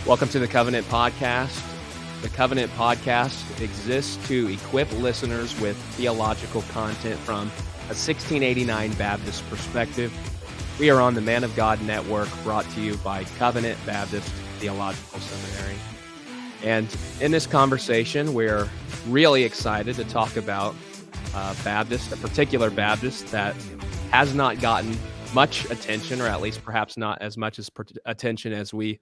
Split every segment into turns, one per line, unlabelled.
Welcome to the Covenant Podcast. The Covenant Podcast exists to equip listeners with theological content from a 1689 Baptist perspective. We are on the Man of God Network, brought to you by Covenant Baptist Theological Seminary. And in this conversation, we're really excited to talk about a particular Baptist that has not gotten much attention, or at least perhaps not as much attention as we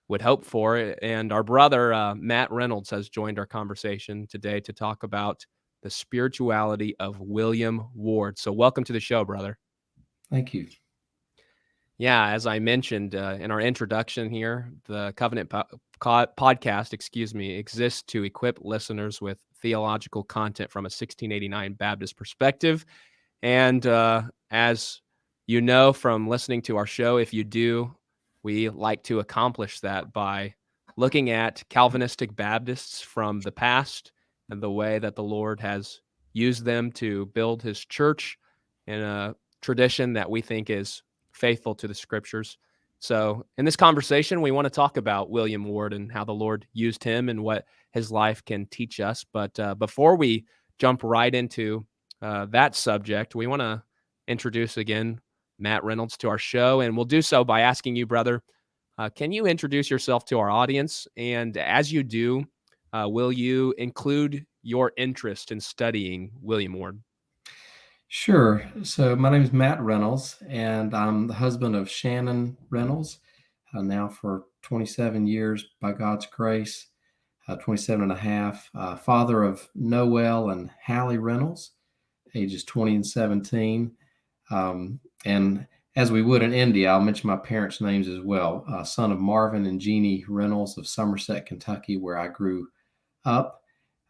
would hope for. And our brother, Matt Reynolds, has joined our conversation today to talk about the spirituality of William Ward. So welcome to the show, brother.
Thank you.
Yeah, as I mentioned in our introduction here, the Covenant Podcast, exists to equip listeners with theological content from a 1689 Baptist perspective. And as you know from listening to our show, if you do, we like to accomplish that by looking at Calvinistic Baptists from the past and the way that the Lord has used them to build his church in a tradition that we think is faithful to the scriptures. So in this conversation, we want to talk about William Ward and how the Lord used him and what his life can teach us. But before we jump right into that subject, we want to introduce again Matt Reynolds to our show, and we'll do so by asking you, brother, can you introduce yourself to our audience? And as you do, will you include your interest in studying William Ward?
Sure. So my name is Matt Reynolds, and I'm the husband of Shannon Reynolds, now for 27 years by God's grace, 27 and a half, father of Noel and Hallie Reynolds, ages 20 and 17. And as we would in India, I'll mention my parents' names as well. Son of Marvin and Jeannie Reynolds of Somerset, Kentucky, where I grew up.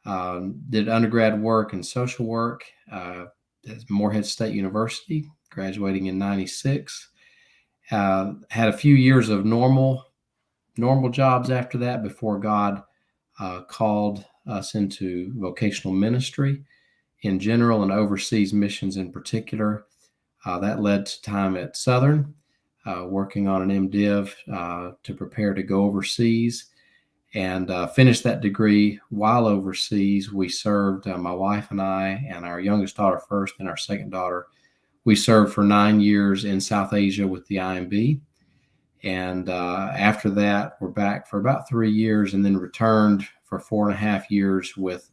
Did undergrad work in social work at Morehead State University, graduating in 96. Had a few years of normal jobs after that before God called us into vocational ministry in general and overseas missions in particular. That led to time at Southern, working on an MDiv to prepare to go overseas, and finished that degree while overseas. We served, my wife and I, and our youngest daughter first, and our second daughter. We served for 9 years in South Asia with the IMB. And after that, we're back for about 3 years, and then returned for 4.5 years with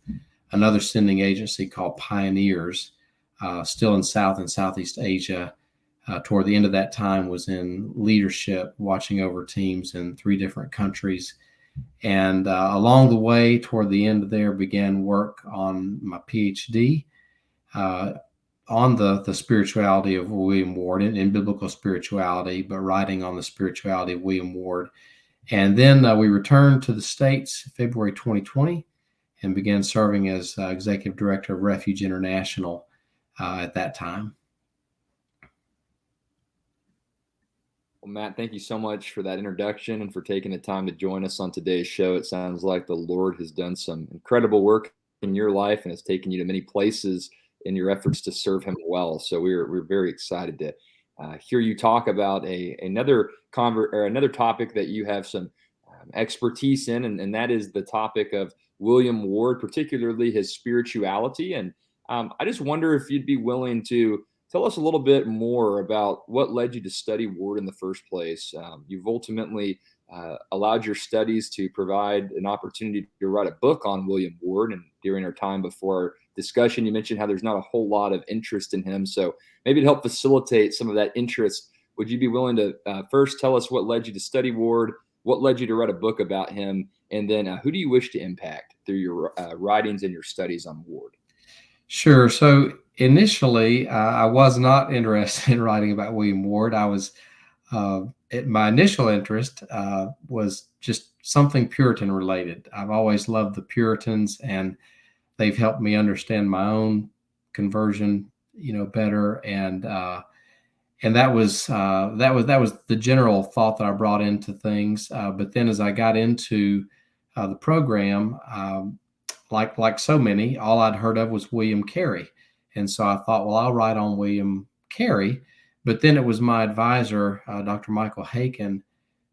another sending agency called Pioneers, still in South and Southeast Asia. Toward the end of that time was in leadership, watching over teams in 3 different countries. And along the way, toward the end of there, began work on my PhD on the spirituality of William Ward, in biblical spirituality, but writing on the spirituality of William Ward. And then we returned to the States February 2020 and began serving as executive director of Refuge International at that time.
Well, Matt, thank you so much for that introduction and for taking the time to join us on today's show. It sounds like the Lord has done some incredible work in your life and has taken you to many places in your efforts to serve him well. So we're very excited to hear you talk about another topic that you have some expertise in, and that is the topic of William Ward, particularly his spirituality. And I just wonder if you'd be willing to tell us a little bit more about what led you to study Ward in the first place. You've ultimately allowed your studies to provide an opportunity to write a book on William Ward. And during our time before our discussion, you mentioned how there's not a whole lot of interest in him. So maybe to help facilitate some of that interest, would you be willing to first tell us what led you to study Ward, what led you to write a book about him, and then who do you wish to impact through your writings and your studies on Ward?
Sure. So initially, I was not interested in writing about William Ward. My initial interest was just something Puritan related. I've always loved the Puritans, and they've helped me understand my own conversion, better. And that was the general thought that I brought into things. But then as I got into the program, like so many, all I'd heard of was William Carey. And so I thought, well, I'll write on William Carey. But then it was my advisor, Dr. Michael Haken,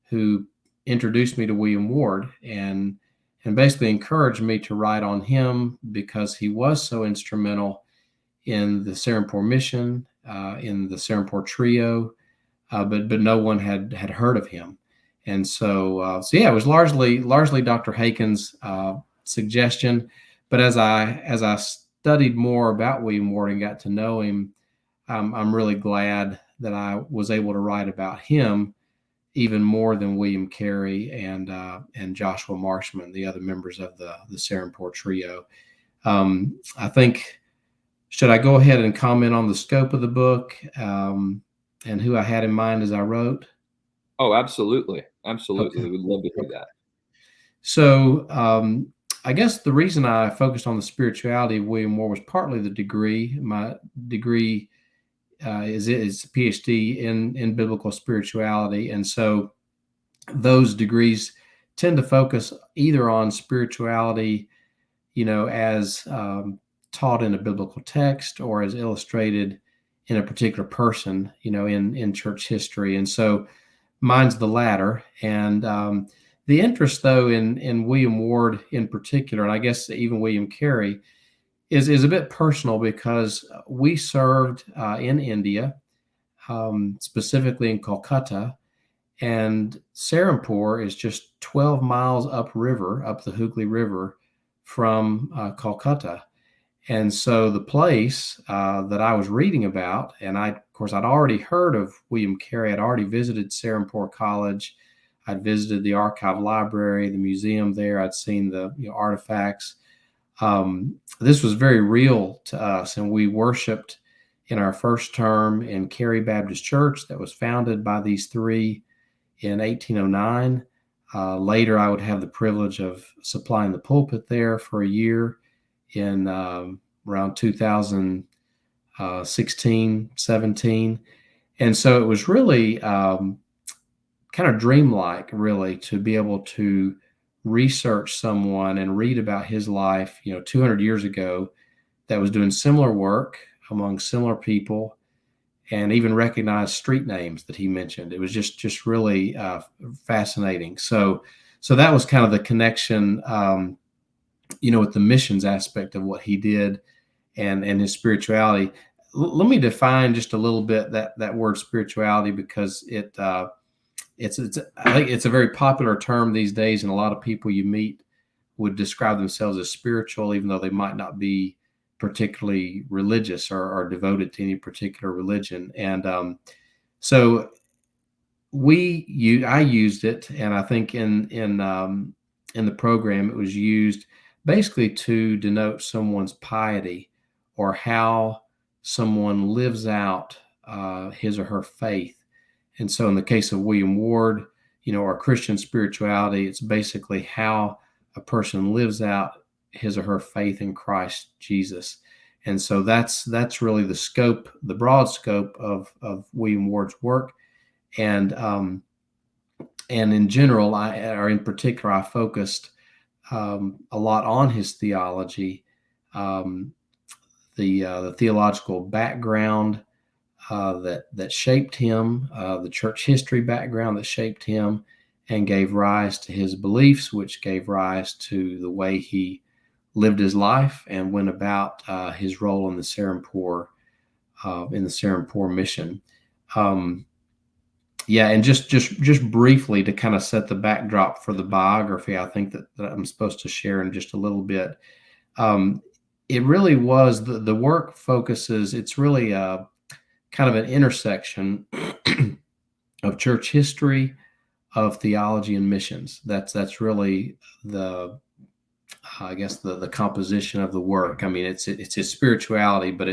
who introduced me to William Ward and basically encouraged me to write on him because he was so instrumental in the Serampore mission, in the Serampore trio, but no one had heard of him. And so yeah, it was largely Dr. Haken's suggestion. But as I studied more about William Ward and got to know him, I'm really glad that I was able to write about him even more than William Carey and Joshua Marshman, the other members of the Serampore trio. I think, should I go ahead and comment on the scope of the book and who I had in mind as I wrote?
Oh, absolutely. Absolutely.
Okay.
We'd love to hear that.
So I guess the reason I focused on the spirituality of William Ward was partly the degree. My degree is a PhD in biblical spirituality. And so those degrees tend to focus either on spirituality, as taught in a biblical text or as illustrated in a particular person, in church history. And so mine's the latter. And the interest, though, in William Ward in particular, and I guess even William Carey, is a bit personal because we served in India, specifically in Kolkata, and Serampore is just 12 miles upriver, up the Hooghly River from Kolkata. And so the place that I was reading about, and of course, I'd already heard of William Carey. I'd already visited Serampore College. I'd visited the archive library, the museum there. I'd seen the artifacts. This was very real to us, and we worshiped in our first term in Carey Baptist Church that was founded by these three in 1809. Later, I would have the privilege of supplying the pulpit there for a year in around 2016, 17. And so it was really kind of dreamlike, really, to be able to research someone and read about his life, 200 years ago, that was doing similar work among similar people, and even recognize street names that he mentioned. It was just really fascinating. So that was kind of the connection, with the missions aspect of what he did and his spirituality. Let me define just a little bit that word spirituality, because I think it's a very popular term these days, and a lot of people you meet would describe themselves as spiritual, even though they might not be particularly religious or devoted to any particular religion. And so I used it, and I think in the program it was used basically to denote someone's piety or how someone lives out his or her faith. And so in the case of William Ward, or Christian spirituality, it's basically how a person lives out his or her faith in Christ Jesus. And so that's really the scope, the broad scope of William Ward's work. And in general, in particular, I focused a lot on his theology, the theological background that shaped him, the church history background that shaped him and gave rise to his beliefs, which gave rise to the way he lived his life and went about his role in the Serampore mission. And just briefly to kind of set the backdrop for the biography, I think that I'm supposed to share in just a little bit. It really was the work focuses. It's really kind of an intersection of church history, of theology, and missions. That's really the composition of the work. I mean, it's his spirituality, but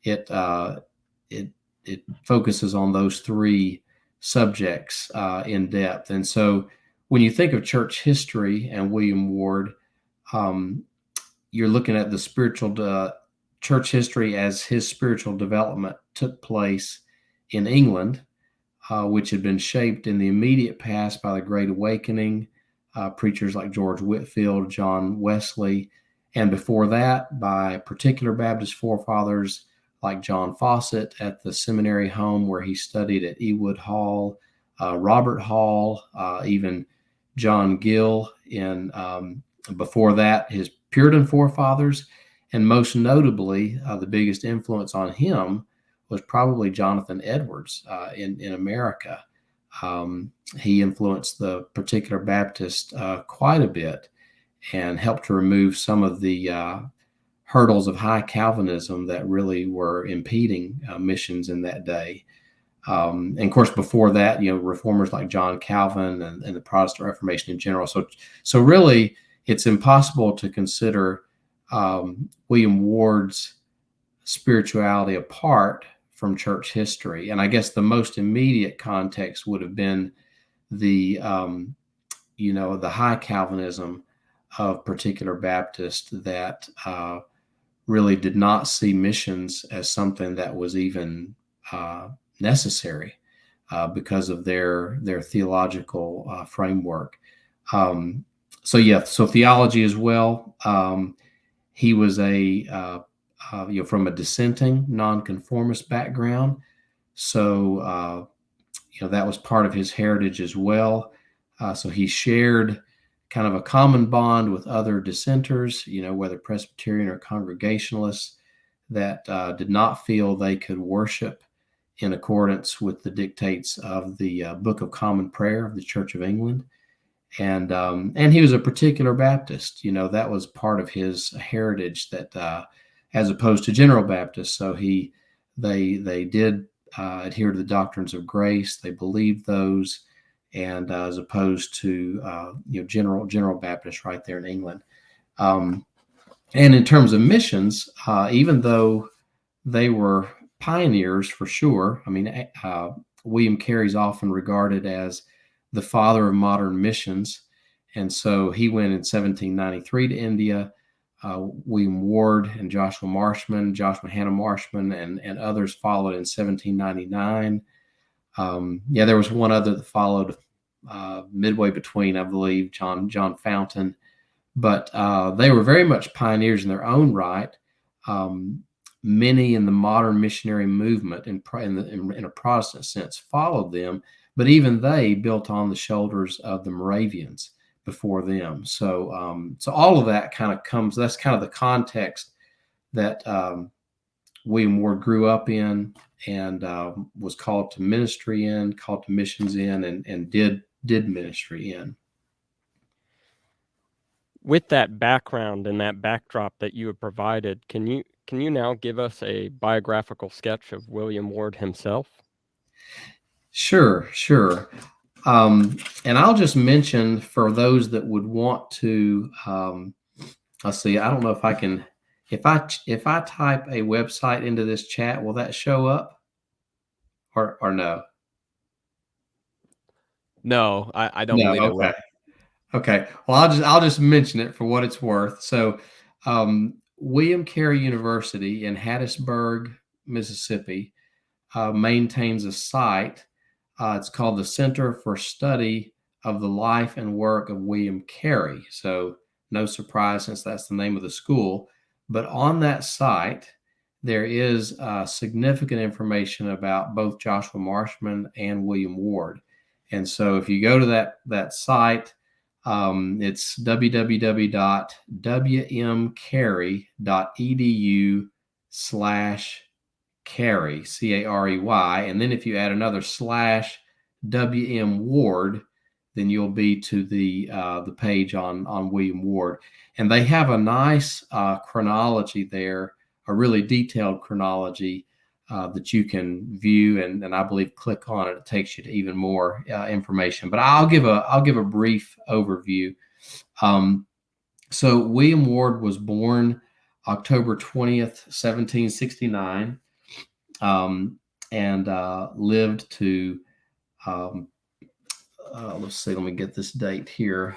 it focuses on those three subjects in depth. And so when you think of church history and William Ward, you're looking at the spiritual church history as his spiritual development took place in England, which had been shaped in the immediate past by the Great Awakening, preachers like George Whitefield, John Wesley, and before that by particular Baptist forefathers like John Fawcett at the seminary home where he studied at Ewood Hall, Robert Hall, even John Gill, and before that, his Puritan forefathers. And most notably, the biggest influence on him was probably Jonathan Edwards in America. He influenced the Particular Baptist quite a bit and helped to remove some of the hurdles of high Calvinism that really were impeding missions in that day. And of course, before that, reformers like John Calvin and the Protestant Reformation in general. So really, it's impossible to consider William Ward's spirituality apart from church history. And I guess the most immediate context would have been the high Calvinism of Particular Baptist that really did not see missions as something that was even necessary because of their theological framework. So theology as well. He was from a dissenting, nonconformist background, so that was part of his heritage as well. So he shared kind of a common bond with other dissenters, whether Presbyterian or Congregationalists, that did not feel they could worship in accordance with the dictates of the Book of Common Prayer of the Church of England. And he was a Particular Baptist. That was part of his heritage, that as opposed to General Baptist. So they did adhere to the doctrines of grace. They believed those, and as opposed to General Baptist right there in England. And in terms of missions, even though they were pioneers for sure, William Carey's often regarded as the father of modern missions. And so he went in 1793 to India. William Ward and Joshua Hannah Marshman, and others followed in 1799. There was one other that followed midway between, I believe, John Fountain. But they were very much pioneers in their own right. Many in the modern missionary movement in a Protestant sense followed them, but even they built on the shoulders of the Moravians before them. So all of that kind of comes, that's kind of the context that William Ward grew up in, and was called to ministry in, called to missions in, and did ministry in.
With that background and that backdrop that you have provided, can you now give us a biographical sketch of William Ward himself?
Sure. And I'll just mention, for those that would want to, let's see, I don't know if I can, if I type a website into this chat, will that show up or no?
No, I don't believe it will.
Okay. Well, I'll just mention it for what it's worth. So, William Carey University in Hattiesburg, Mississippi, maintains a site. It's called the Center for Study of the Life and Work of William Carey. So, no surprise, since that's the name of the school. But on that site, there is significant information about both Joshua Marshman and William Ward. And so if you go to that site, it's www.wmcarey.edu/Carey, Carey. And then if you add another /WM Ward, then you'll be to the page on William Ward. And they have a nice chronology there, a really detailed chronology that you can view, and I believe click on it. It takes you to even more information. But I'll give a brief overview. So William Ward was born October 20th, 1769, and lived to let's see, let me get this date here.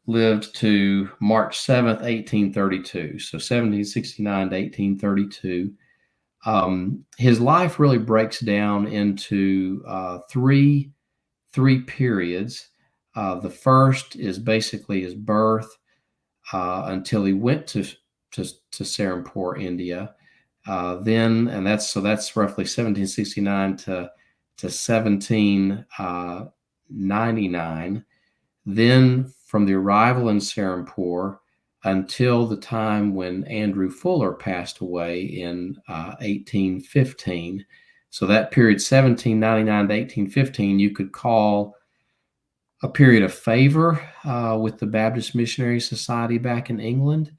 Lived to March 7th, 1832. So 1769 to 1832. His life really breaks down into three periods. The first is basically his birth until he went to Serampore, India. That's roughly 1769 to 1799. Then from the arrival in Serampore until the time when Andrew Fuller passed away in 1815. So that period, 1799 to 1815, you could call a period of favor with the Baptist Missionary Society back in England.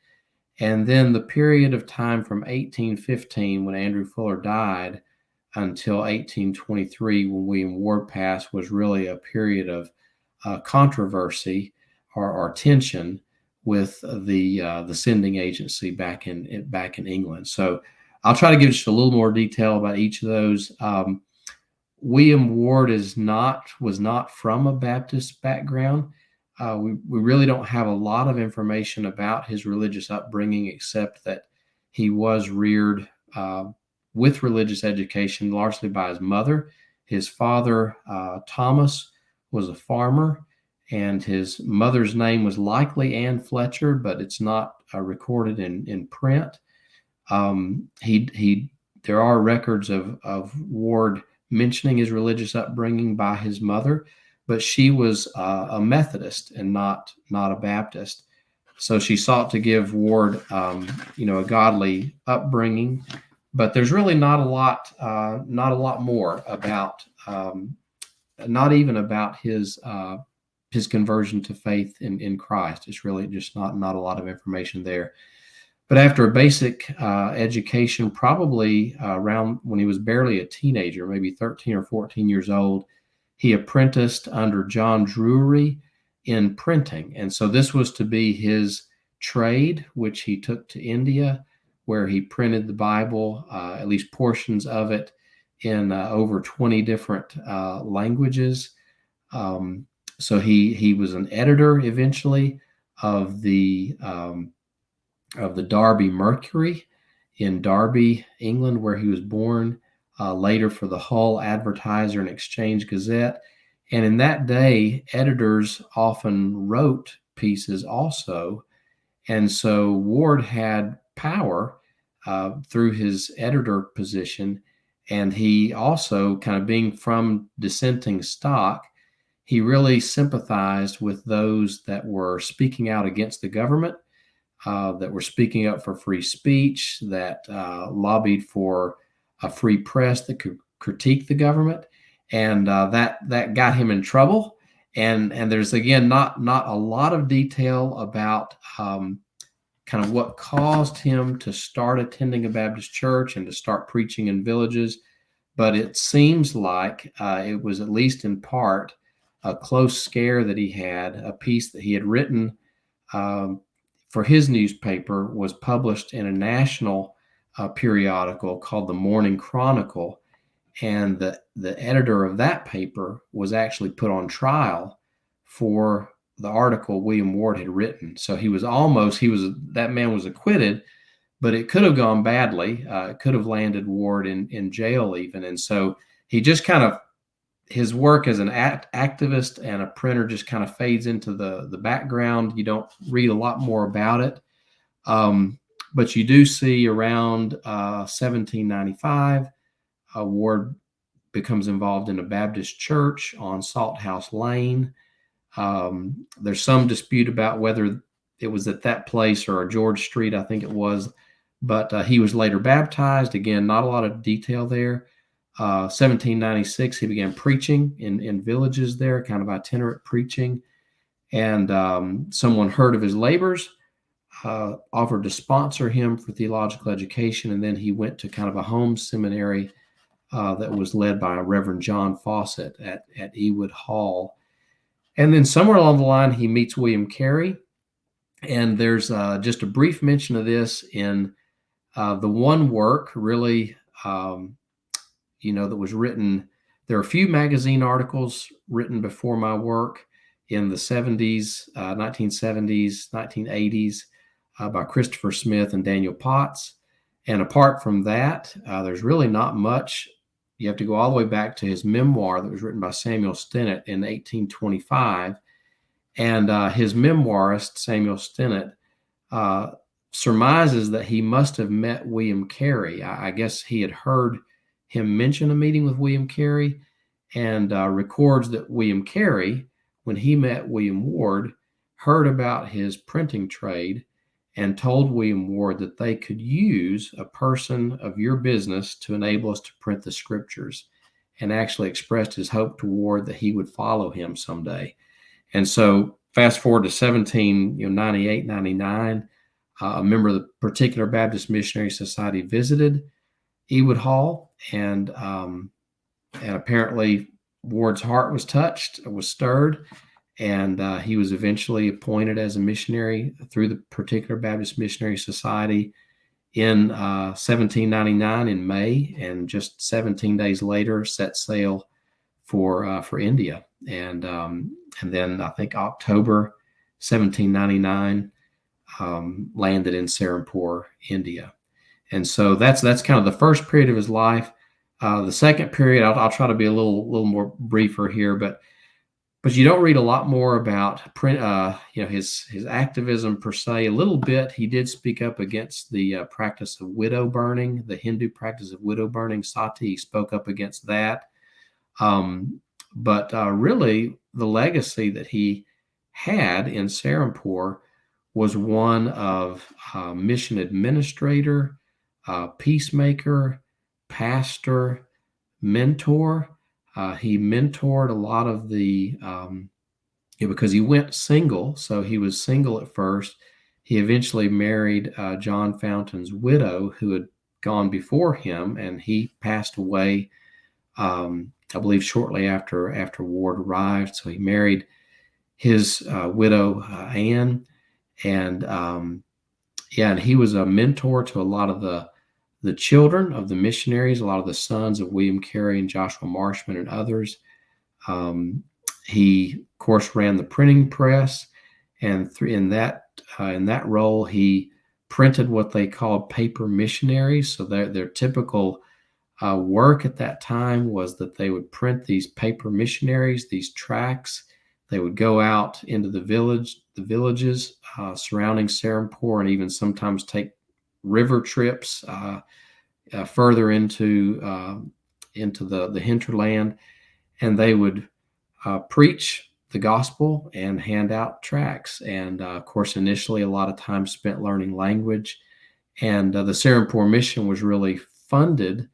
And then the period of time from 1815, when Andrew Fuller died, until 1823, when William Ward passed, was really a period of controversy or tension with the sending agency back in England. So I'll try to give just a little more detail about each of those. William Ward was not from a Baptist background. We really don't have a lot of information about his religious upbringing, except that he was reared with religious education, largely by his mother. His father, Thomas, was a farmer, and his mother's name was likely Anne Fletcher, but it's not recorded in print. There are records of Ward mentioning his religious upbringing by his mother, but she was a Methodist and not a Baptist. So she sought to give Ward, a godly upbringing. But there's really not a lot more about, not even about his conversion to faith in Christ. It's really just not a lot of information there. But after a basic education, probably around when he was barely a teenager, maybe 13 or 14 years old, he apprenticed under John Drury in printing. And so this was to be his trade, which he took to India, where he printed the Bible, at least portions of it, in over 20 different languages. So he was an editor eventually of the Derby Mercury in Derby, England, where he was born. Later for the Hull Advertiser and Exchange Gazette. And in that day, editors often wrote pieces also. And so Ward had power through his editor position. And he also, kind of being from dissenting stock, he really sympathized with those that were speaking out against the government, that were speaking up for free speech, that lobbied for a free press that could critique the government. And that got him in trouble. And there's, again, not a lot of detail about kind of what caused him to start attending a Baptist church and to start preaching in villages. But it seems like it was, at least in part, a close scare that he had. A piece that he had written for his newspaper was published in a national periodical called the Morning Chronicle. And the editor of that paper was actually put on trial for the article William Ward had written. So that man was acquitted, but it could have gone badly. It could have landed Ward in jail even. And so he just kind of, his work as an activist and a printer just kind of fades into the background. You don't read a lot more about it. But you do see around 1795, Ward becomes involved in a Baptist church on Salthouse Lane. There's some dispute about whether it was at that place or George Street, I think it was, but he was later baptized. Again, not a lot of detail there. 1796, he began preaching in villages there, kind of itinerant preaching. And someone heard of his labors, offered to sponsor him for theological education, and then he went to kind of a home seminary that was led by Reverend John Fawcett at Ewood Hall. And then somewhere along the line, he meets William Carey, and there's just a brief mention of this in the one work, really, that was written. There are a few magazine articles written before my work in the 70s, 1970s, 1980s by Christopher Smith and Daniel Potts. And apart from that, there's really not much. You have to go all the way back to his memoir that was written by Samuel Stennett in 1825. And his memoirist, Samuel Stennett, surmises that he must have met William Carey. I guess he had heard him mention a meeting with William Carey, and records that William Carey, when he met William Ward, heard about his printing trade and told William Ward that they could use a person of your business to enable us to print the scriptures, and actually expressed his hope to Ward that he would follow him someday. And so fast forward to 1798, 99, a member of the Particular Baptist Missionary Society visited Ewood Hall, and apparently Ward's heart was touched, was stirred, and he was eventually appointed as a missionary through the Particular Baptist Missionary Society in 1799 in May, and just 17 days later set sail for India, and then I think October 1799 landed in Serampore, India. And so that's kind of the first period of his life. The second period, I'll try to be a little more briefer here, but you don't read a lot more about print, his activism per se. A little bit, he did speak up against the practice of widow burning, the Hindu practice of widow burning, sati. He spoke up against that. But really, the legacy that he had in Serampore was one of mission administrator, peacemaker, pastor, mentor. He mentored a lot of the, because he went single, so he was single at first. He eventually married John Fountain's widow, who had gone before him, and he passed away, I believe, shortly after Ward arrived. So he married his widow, Anne, and and he was a mentor to a lot of the children of the missionaries, a lot of the sons of William Carey and Joshua Marshman and others. He, of course, ran the printing press, and in that role, he printed what they called paper missionaries. So their typical work at that time was that they would print these paper missionaries, these tracts. They would go out into the villages surrounding Serampore, and even sometimes take river trips further into the hinterland, and they would preach the gospel and hand out tracts. And of course, initially, a lot of time spent learning language. And the Serampore mission was really funded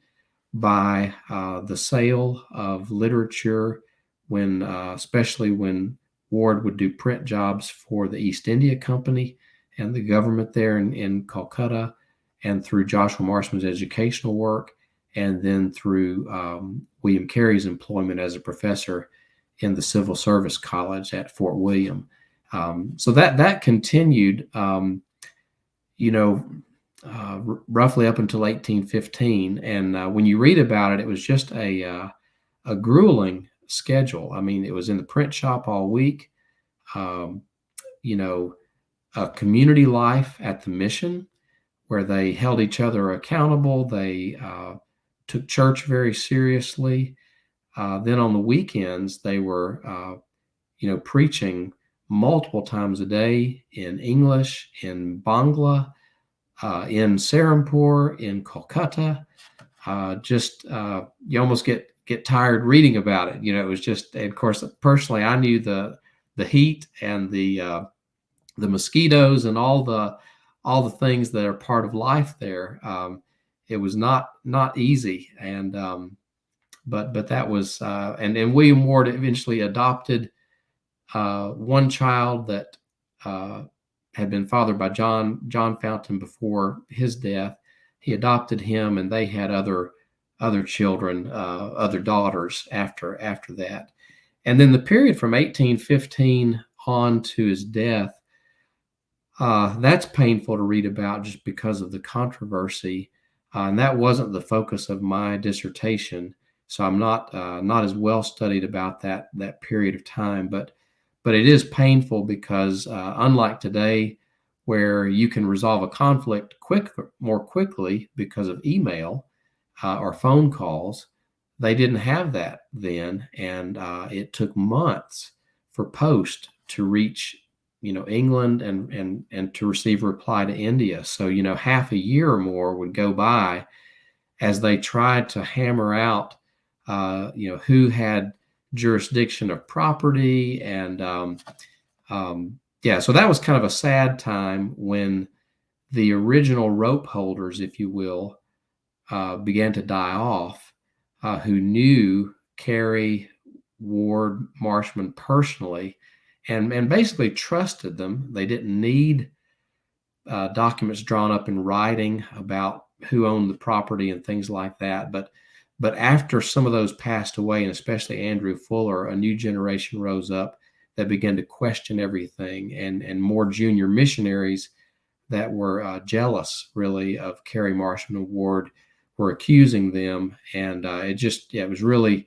by the sale of literature, especially when Ward would do print jobs for the East India Company and the government there in Calcutta, and through Joshua Marshman's educational work, and then through William Carey's employment as a professor in the Civil Service College at Fort William. So that continued, roughly up until 1815. And when you read about it, it was just a grueling schedule. I mean, it was in the print shop all week, a community life at the mission where they held each other accountable. They took church very seriously. Then on the weekends, they were, preaching multiple times a day in English, in Bangla, in Serampore, in Calcutta. You almost get tired reading about it. It was just, and of course, personally, I knew the heat and the mosquitoes and all the things that are part of life there. It was not easy, and but that was and William Ward eventually adopted one child that had been fathered by John Fountain before his death. He adopted him, and they had other children, other daughters after that. And then the period from 1815 on to his death, that's painful to read about just because of the controversy. And that wasn't the focus of my dissertation, so I'm not as well studied about that period of time. But it is painful because unlike today, where you can resolve a conflict more quickly because of email or phone calls, they didn't have that then, and it took months for post to reach England and to receive a reply to India. So half a year or more would go by as they tried to hammer out who had jurisdiction of property. And yeah, so that was kind of a sad time when the original rope holders, if you will, began to die off, who knew Carey, Ward, Marshman personally, and basically trusted them. They didn't need documents drawn up in writing about who owned the property and things like that. But after some of those passed away, and especially Andrew Fuller, a new generation rose up that began to question everything, and more junior missionaries that were jealous, really, of Carey, Marshman, and Ward were accusing them. And it's really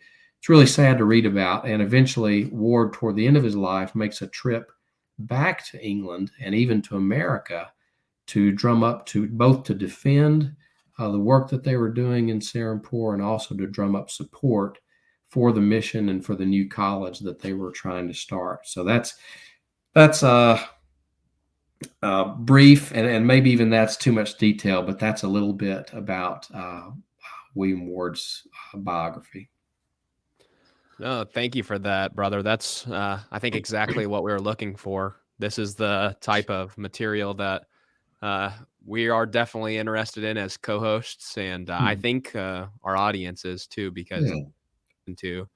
sad to read about. And eventually Ward, toward the end of his life, makes a trip back to England and even to America to drum up to both to defend the work that they were doing in Serampore, and also to drum up support for the mission and for the new college that they were trying to start. So that's brief, and maybe even that's too much detail, but that's a little bit about William Ward's biography.
No, thank you for that, brother. That's, I think, exactly what we were looking for. This is the type of material that we are definitely interested in as co-hosts, and I think our audience is too, because into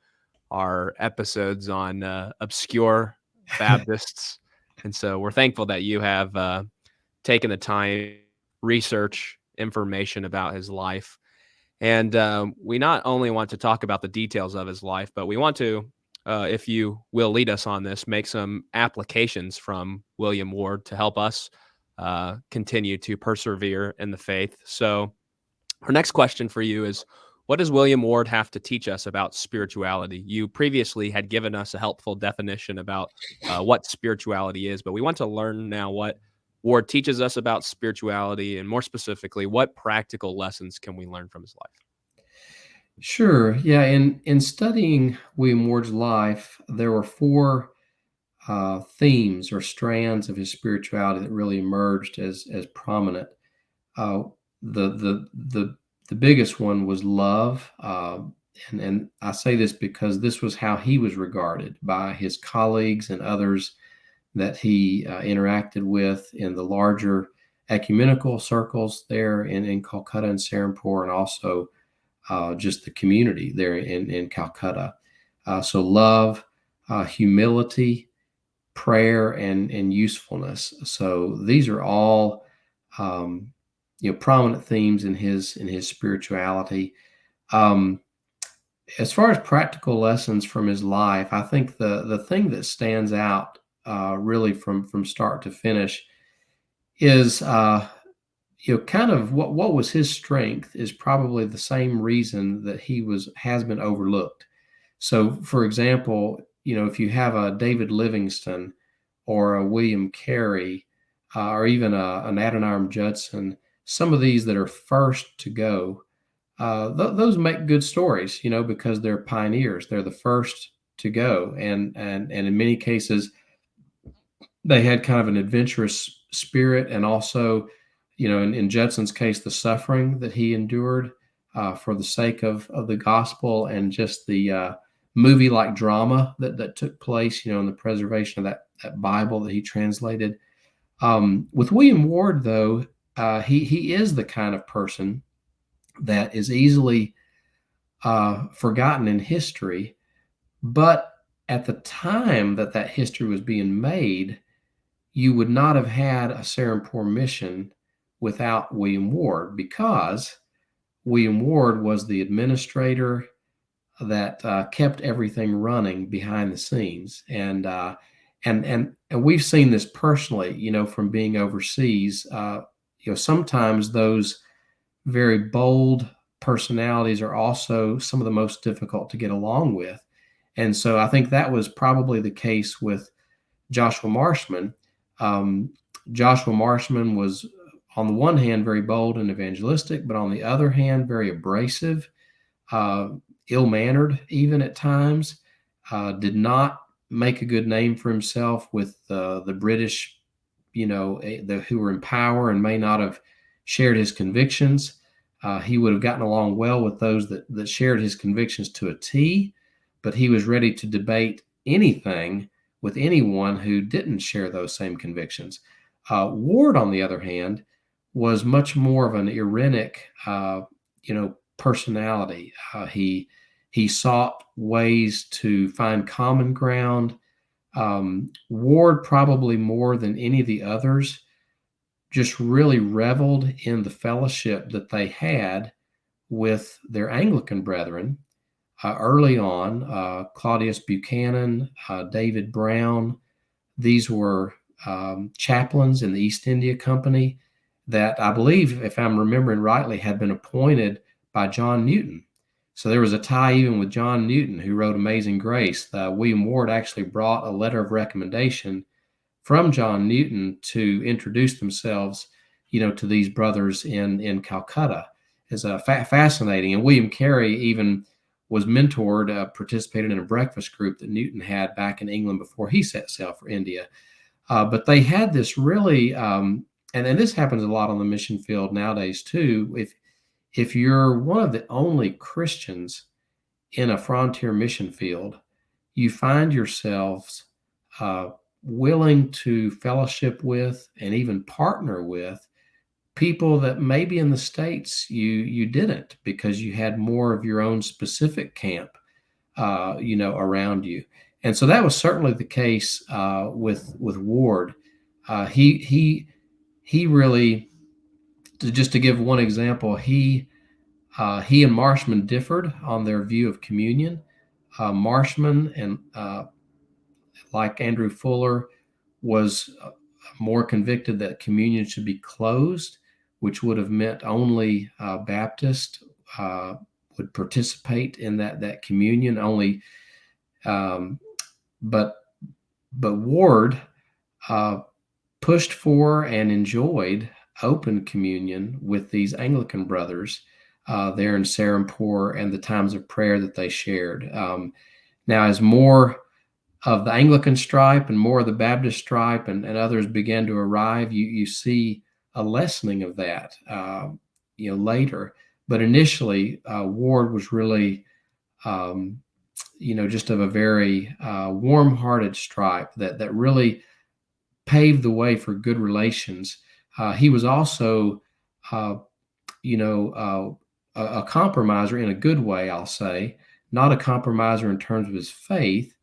our episodes on obscure Baptists. And so we're thankful that you have taken the time, research information about his life. And we not only want to talk about the details of his life, but we want to, if you will lead us on this, make some applications from William Ward to help us continue to persevere in the faith. So our next question for you is, what does William Ward have to teach us about spirituality? You previously had given us a helpful definition about what spirituality is, but we want to learn now what Ward teaches us about spirituality, and more specifically, what practical lessons can we learn from his life?
Sure. Yeah. In studying William Ward's life, there were four themes or strands of his spirituality that really emerged as prominent. The biggest one was love, and I say this because this was how he was regarded by his colleagues and others that he interacted with in the larger ecumenical circles there in Calcutta and Serampore, and also just the community there in Calcutta. So love, humility, prayer, and usefulness. So these are all prominent themes in his spirituality. As far as practical lessons from his life, I think the thing that stands out really from start to finish is kind of what was his strength is probably the same reason that has been overlooked. So, for example, if you have a David Livingston or a William Carey or even an Adoniram Judson, some of these that are first to go, those make good stories, because they're pioneers. They're the first to go, and in many cases, they had kind of an adventurous spirit, and also, in Judson's case, the suffering that he endured for the sake of the gospel, and just the movie-like drama that took place, in the preservation of that Bible that he translated. With William Ward, though, he is the kind of person that is easily forgotten in history, but at the time that history was being made, you would not have had a Serampore mission without William Ward, because William Ward was the administrator that kept everything running behind the scenes. And we've seen this personally, from being overseas. Sometimes those very bold personalities are also some of the most difficult to get along with. And so I think that was probably the case with Joshua Marshman. Joshua Marshman was, on the one hand, very bold and evangelistic, but on the other hand, very abrasive, ill-mannered even at times, did not make a good name for himself with the British, who were in power and may not have shared his convictions. He would have gotten along well with those that shared his convictions to a T, but he was ready to debate anything with anyone who didn't share those same convictions. Ward, on the other hand, was much more of an Irenic, personality. He sought ways to find common ground. Ward, probably more than any of the others, just really reveled in the fellowship that they had with their Anglican brethren. Early on, Claudius Buchanan, David Brown, these were chaplains in the East India Company that I believe, if I'm remembering rightly, had been appointed by John Newton. So there was a tie even with John Newton, who wrote Amazing Grace. William Ward actually brought a letter of recommendation from John Newton to introduce themselves, to these brothers in Calcutta. It's fascinating. And William Carey even was mentored, participated in a breakfast group that Newton had back in England before he set sail for India. But they had this really, and this happens a lot on the mission field nowadays too. If you're one of the only Christians in a frontier mission field, you find yourselves willing to fellowship with and even partner with people that maybe in the States you didn't, because you had more of your own specific camp, around you. And so that was certainly the case with Ward. He really, just to give one example, he and Marshman differed on their view of communion. Marshman, and like Andrew Fuller, was more convicted that communion should be closed, which would have meant only Baptists would participate in that communion. Only, but Ward pushed for and enjoyed open communion with these Anglican brothers there in Serampore, and the times of prayer that they shared. Now, as more of the Anglican stripe and more of the Baptist stripe and others began to arrive, you see a lessening of that, later. But initially, Ward was really, just of a very warm-hearted stripe that really paved the way for good relations. He was also, a compromiser in a good way, I'll say, not a compromiser in terms of his faith,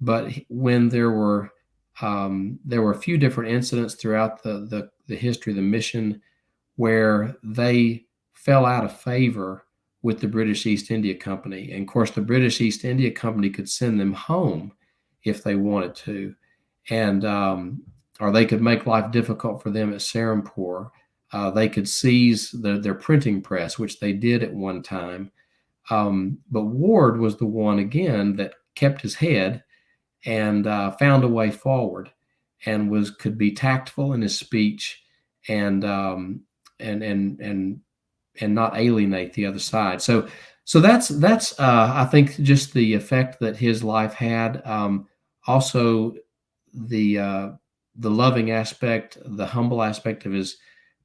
but when there were a few different incidents throughout the history of the mission where they fell out of favor with the British East India Company. And of course, the British East India Company could send them home if they wanted to, and or they could make life difficult for them at Serampore. They could seize their printing press, which they did at one time. But Ward was the one, again, that kept his head and found a way forward, and could be tactful in his speech and not alienate the other side. So that's I think just the effect that his life had. Also, the loving aspect, the humble aspect of his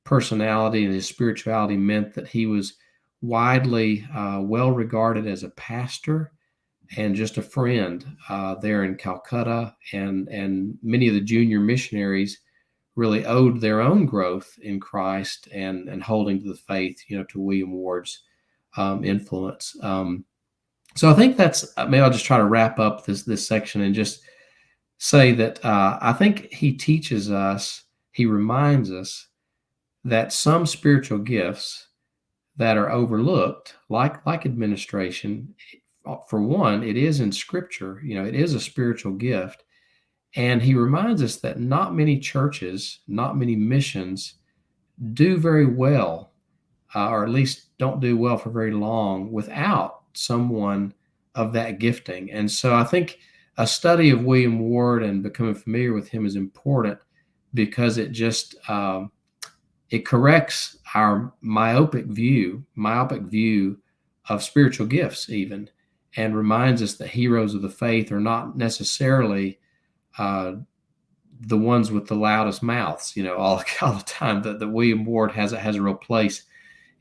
personality and his spirituality meant that he was widely well regarded as a pastor and just a friend there in Calcutta, and many of the junior missionaries really owed their own growth in Christ and holding to the faith, to William Ward's influence. So I think maybe I'll just try to wrap up this section and just say that I think he teaches us, he reminds us that some spiritual gifts that are overlooked, like administration, for one, it is in Scripture, it is a spiritual gift. And he reminds us that not many churches, not many missions do very well, or at least don't do well for very long without someone of that gifting. And so I think a study of William Ward and becoming familiar with him is important, because it just it corrects our myopic view of spiritual gifts, even, and reminds us that heroes of the faith are not necessarily the ones with the loudest mouths, all the time. That William Ward has a real place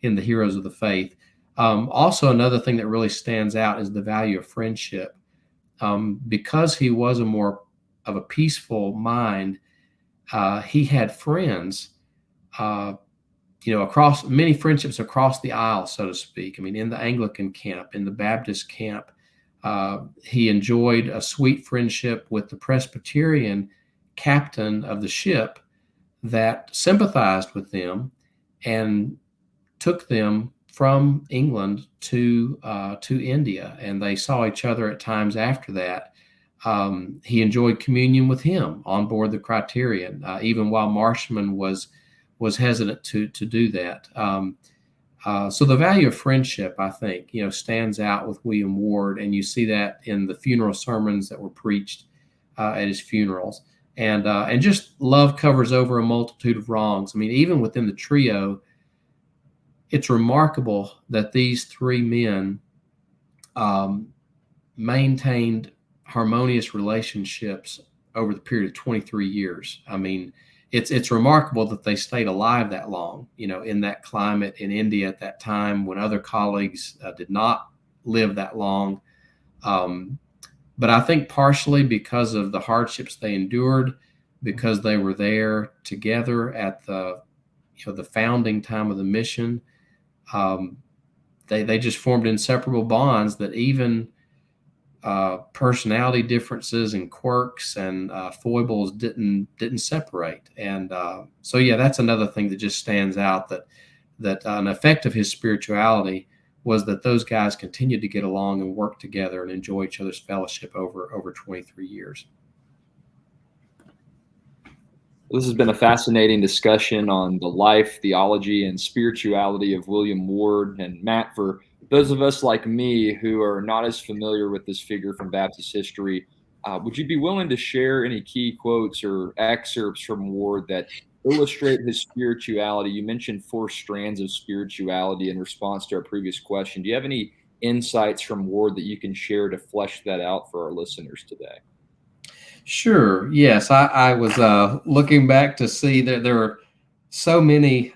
in the heroes of the faith. Also, another thing that really stands out is the value of friendship. because he was a more of a peaceful mind, he had friends, across many friendships across the aisle, so to speak. I mean, in the Anglican camp, in the Baptist camp, he enjoyed a sweet friendship with the Presbyterian captain of the ship that sympathized with them and took them from England to India, and they saw each other at times after that. He enjoyed communion with him on board the Criterion, even while Marshman was hesitant to do that. So the value of friendship, I think, stands out with William Ward, and you see that in the funeral sermons that were preached at his funerals. And just love covers over a multitude of wrongs. I mean, even within the trio, it's remarkable that these three men maintained harmonious relationships over the period of 23 years. I mean, it's remarkable that they stayed alive that long, in that climate in India at that time when other colleagues did not live that long. But I think partially because of the hardships they endured, because they were there together at the founding time of the mission, they just formed inseparable bonds that even personality differences and quirks and foibles didn't separate. And so that's another thing that just stands out, that an effect of his spirituality was that those guys continued to get along and work together and enjoy each other's fellowship over 23 years.
This has been a fascinating discussion on the life, theology, and spirituality of William Ward. And Matt, for those of us like me who are not as familiar with this figure from Baptist history, would you be willing to share any key quotes or excerpts from Ward that illustrate his spirituality? You mentioned 4 strands of spirituality in response to our previous question. Do you have any insights from Ward that you can share to flesh that out for our listeners today?
Sure. Yes, I was looking back to see that there were so many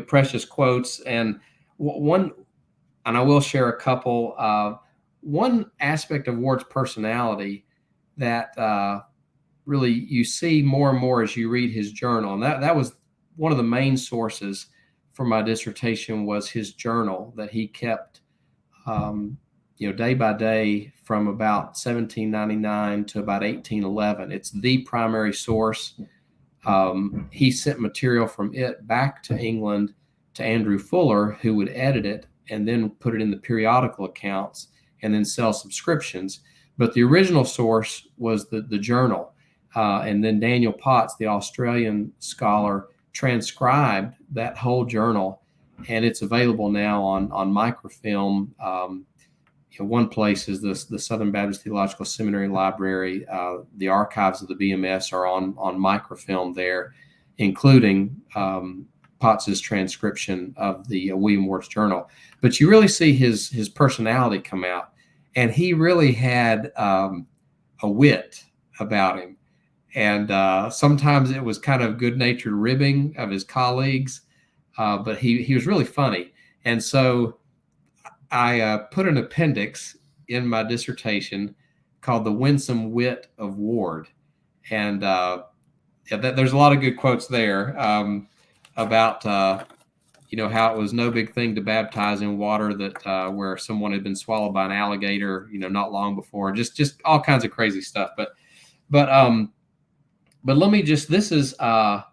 precious quotes, and one, and I will share a couple. One aspect of Ward's personality that really you see more and more as you read his journal, and that was one of the main sources for my dissertation, was his journal that he kept day by day from about 1799 to about 1811. It's the primary source. He sent material from it back to England to Andrew Fuller, who would edit it and then put it in the periodical accounts and then sell subscriptions. But the original source was the journal. And then Daniel Potts, the Australian scholar, transcribed that whole journal, and it's available now on microfilm. One place is the Southern Baptist Theological Seminary Library. The archives of the BMS are on microfilm there, including Potts's transcription of the William Ward's journal. But you really see his personality come out, and he really had a wit about him. And sometimes it was kind of good-natured ribbing of his colleagues, but he was really funny. And so I put an appendix in my dissertation called "The Winsome Wit of Ward," and there's a lot of good quotes there about how it was no big thing to baptize in water that where someone had been swallowed by an alligator, not long before, just all kinds of crazy stuff. But let me just, this is I'll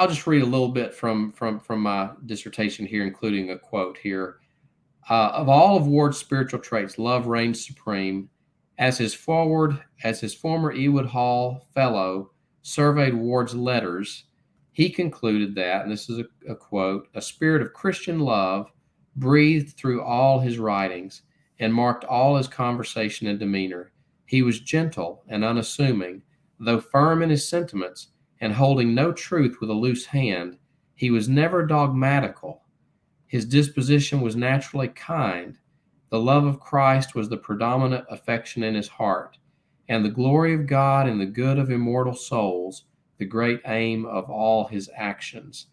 just read a little bit from my dissertation here, including a quote here. Of all of Ward's spiritual traits, love reigns supreme. As his former Ewood Hall fellow surveyed Ward's letters, he concluded that, and this is a quote, a spirit of Christian love breathed through all his writings and marked all his conversation and demeanor. He was gentle and unassuming, though firm in his sentiments, and holding no truth with a loose hand. He was never dogmatical. His disposition was naturally kind. The love of Christ was the predominant affection in his heart, and the glory of God and the good of immortal souls, the great aim of all his actions.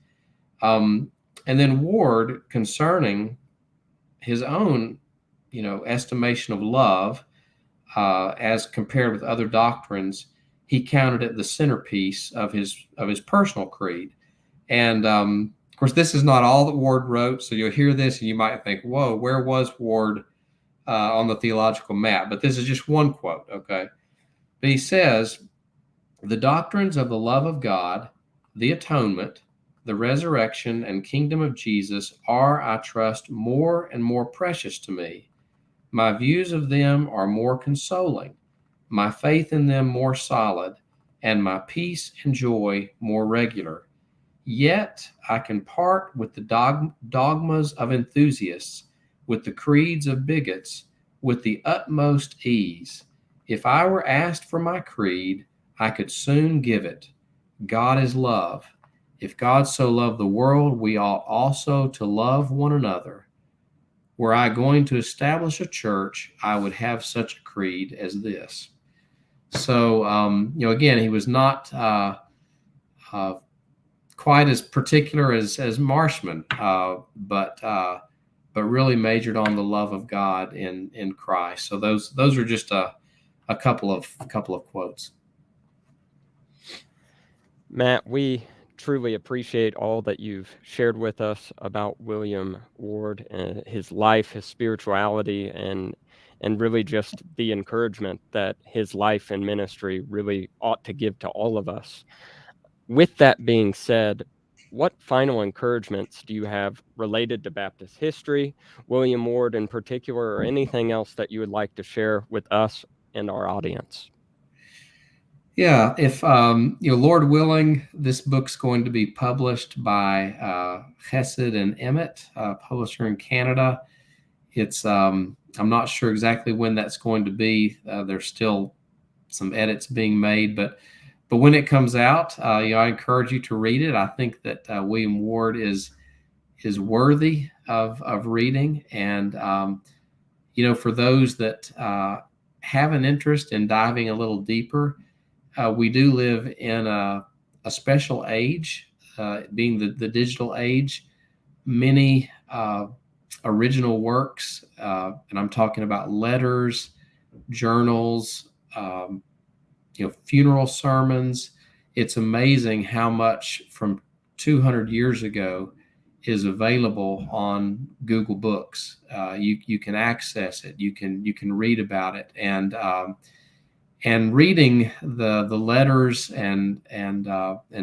And then Ward, concerning his own estimation of love as compared with other doctrines, he counted it the centerpiece of his personal creed. And of course, this is not all that Ward wrote. So you'll hear this and you might think, whoa, where was Ward on the theological map? But this is just one quote, okay? But he says, the doctrines of the love of God, the atonement, the resurrection, and kingdom of Jesus are, I trust, more and more precious to me. My views of them are more consoling, my faith in them more solid, and my peace and joy more regular. Yet I can part with the dogmas of enthusiasts, with the creeds of bigots, with the utmost ease. If I were asked for my creed, I could soon give it. God is love. If God so loved the world, we ought also to love one another. Were I going to establish a church, I would have such a creed as this. So, again, he was not quite as particular as Marshman, but really majored on the love of God in Christ. So those are just a couple of quotes.
Matt, we truly appreciate all that you've shared with us about William Ward and his life, his spirituality, and really just the encouragement that his life and ministry really ought to give to all of us. With that being said, what final encouragements do you have related to Baptist history, William Ward in particular, or anything else that you would like to share with us and our audience?
Yeah, if Lord willing, this book's going to be published by Chesed and Emmett, publisher in Canada. It's I'm not sure exactly when that's going to be. There's still some edits being made, but when it comes out, I encourage you to read it. I think that William Ward is worthy of reading, and for those that have an interest in diving a little deeper. We do live in a special age, being the digital age. Many original works, and I'm talking about letters, journals, funeral sermons. It's amazing how much from 200 years ago is available on Google Books. You can access it. You can read about it, and reading the letters and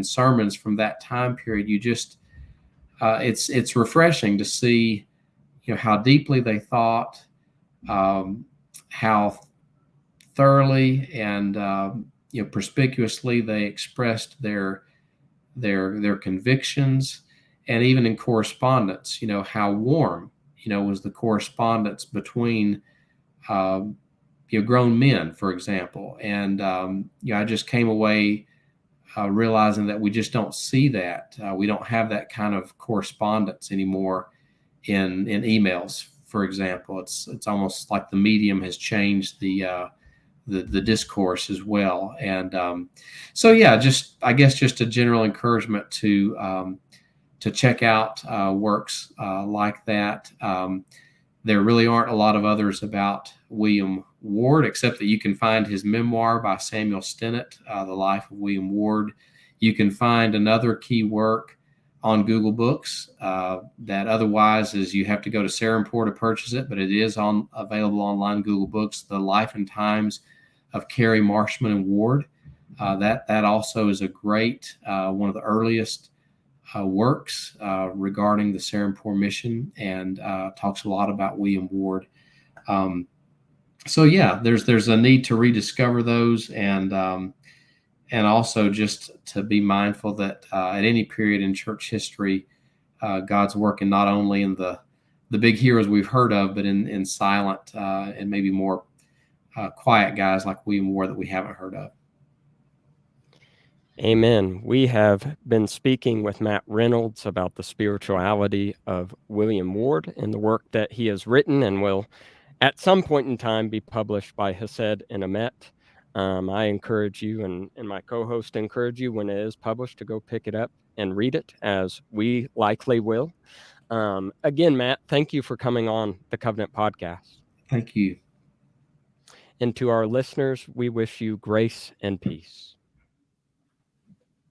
sermons from that time period, you just it's refreshing to see how deeply they thought, how thoroughly and perspicuously they expressed their convictions, and even in correspondence, how warm was the correspondence between grown men, for example. And I just came away realizing that we just don't see that. We don't have that kind of correspondence anymore in emails, for example. It's almost like the medium has changed the discourse as well. And I guess just a general encouragement to check out works like that. There really aren't a lot of others about William Ward, except that you can find his memoir by Samuel Stennett, The Life of William Ward. You can find another key work on Google Books that otherwise is you have to go to Seminary to purchase it, but it is available online, Google Books, The Life and Times of Carey, Marshman, and Ward. That also is a great, one of the earliest works regarding the Seminary mission, and talks a lot about William Ward. There's a need to rediscover those, and also just to be mindful that at any period in church history, God's working not only in the big heroes we've heard of, but in silent and maybe more quiet guys like William Ward that we haven't heard of.
Amen. We have been speaking with Matt Reynolds about the spirituality of William Ward and the work that he has written and will at some point in time be published by Chesed and Emmett. I encourage you and my co-host encourage you when it is published to go pick it up and read it, as we likely will. Again, Matt, thank you for coming on the Covenant Podcast.
Thank you.
And to our listeners, we wish you grace and peace.